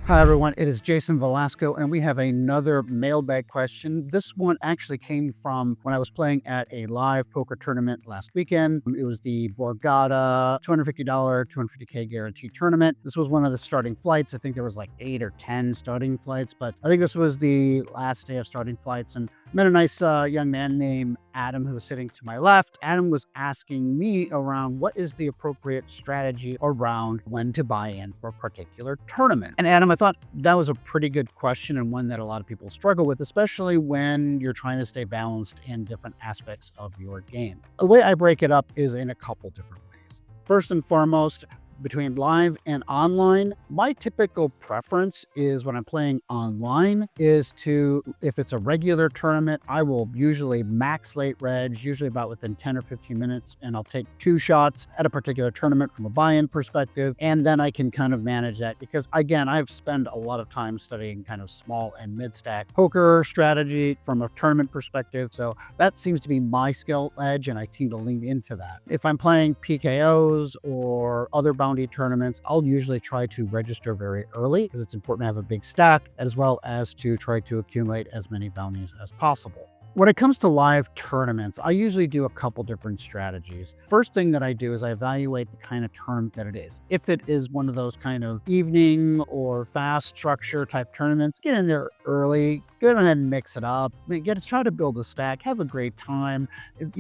Hi, everyone. It is Jason Velasco, and we have another mailbag question. This one actually came from when I was playing at a live poker tournament last weekend. It was the Borgata $250, 250K guarantee tournament. This was one of the starting flights. I think there was like 8 or 10 starting flights, but I think this was the last day of starting flights. And I met a nice young man named Adam who was sitting to my left. Adam was asking me around what is the appropriate strategy around when to buy in for a particular tournament. And Adam, I thought that was a pretty good question and one that a lot of people struggle with, especially when you're trying to stay balanced in different aspects of your game. The way I break it up is in a couple different ways. First and foremost, between live and online, my typical preference is when I'm playing online is to, if it's a regular tournament, I will usually max late reg, usually about within 10 or 15 minutes, and I'll take 2 shots at a particular tournament from a buy-in perspective, and then I can kind of manage that because, again, I've spent a lot of time studying kind of small and mid-stack poker strategy from a tournament perspective, so that seems to be my skill edge, and I tend to lean into that. If I'm playing PKOs or other bounty tournaments, I'll usually try to register very early because it's important to have a big stack as well as to try to accumulate as many bounties as possible. When it comes to live tournaments, I usually do a couple different strategies. First thing that I do is I evaluate the kind of tournament that it is. If it is one of those kind of evening or fast structure type tournaments, get in there early, go ahead and mix it up. Try to build a stack, have a great time. There's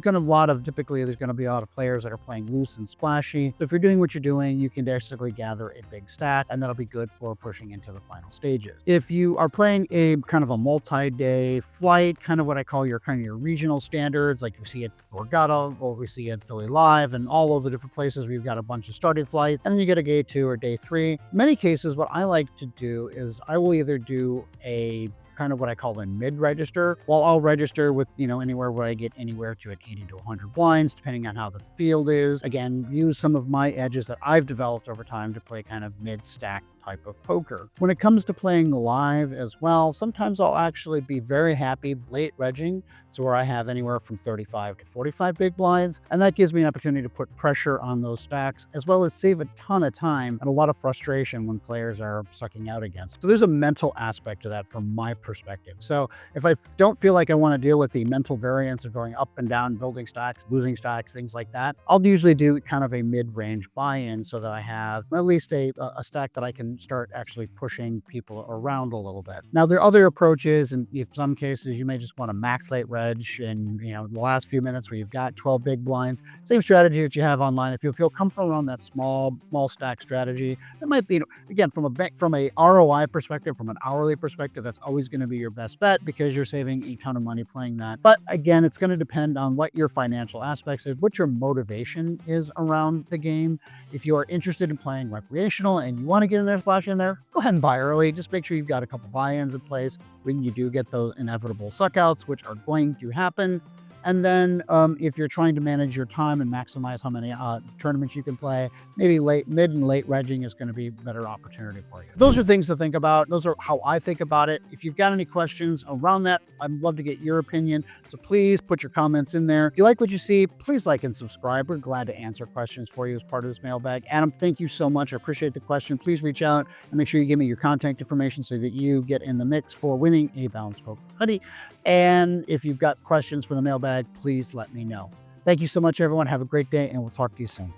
going to typically there's going to be a lot of players that are playing loose and splashy. So if you're doing what you're doing, you can basically gather a big stack, and that'll be good for pushing into the final stages. If you are playing a kind of a multi-day flight, kind of what I call your regional standards, like you see at Borgata or we see at Philly Live and all over the different places, we've got a bunch of starting flights, and then you get a day 2 or day 3. In many cases, what I like to do is I will either do a kind of what I call a mid-register. Well, I'll register with, anywhere where I get anywhere to 80 to 100 blinds, depending on how the field is. Again, use some of my edges that I've developed over time to play kind of mid-stack type of poker. When it comes to playing live as well, sometimes I'll actually be very happy late regging, so where I have anywhere from 35 to 45 big blinds, and that gives me an opportunity to put pressure on those stacks, as well as save a ton of time and a lot of frustration when players are sucking out against. So there's a mental aspect to that from my perspective. So if I don't feel like I want to deal with the mental variance of going up and down, building stacks, losing stacks, things like that, I'll usually do kind of a mid-range buy-in so that I have at least a stack that I can start actually pushing people around a little bit. Now, there are other approaches, and in some cases, you may just want to max late reg and, the last few minutes where you've got 12 big blinds. Same strategy that you have online. If you feel comfortable on that small stack strategy, that might be, again, from a ROI perspective, from an hourly perspective, that's always going to be your best bet because you're saving a ton of money playing that. But again, it's going to depend on what your financial aspects is, what your motivation is around the game. If you are interested in playing recreational and you want to get in there, splash in there, go ahead and buy early. Just make sure you've got a couple buy-ins in place when you do get those inevitable suckouts, which are going to happen. And then if you're trying to manage your time and maximize how many tournaments you can play, maybe mid and late regging is going to be a better opportunity for you. Those are things to think about. Those are how I think about it. If you've got any questions around that, I'd love to get your opinion. So please put your comments in there. If you like what you see, please like and subscribe. We're glad to answer questions for you as part of this mailbag. Adam, thank you so much. I appreciate the question. Please reach out and make sure you give me your contact information so that you get in the mix for winning a Balanced Poker hoodie. And if you've got questions for the mailbag, please let me know. Thank you so much, everyone. Have a great day, and we'll talk to you soon.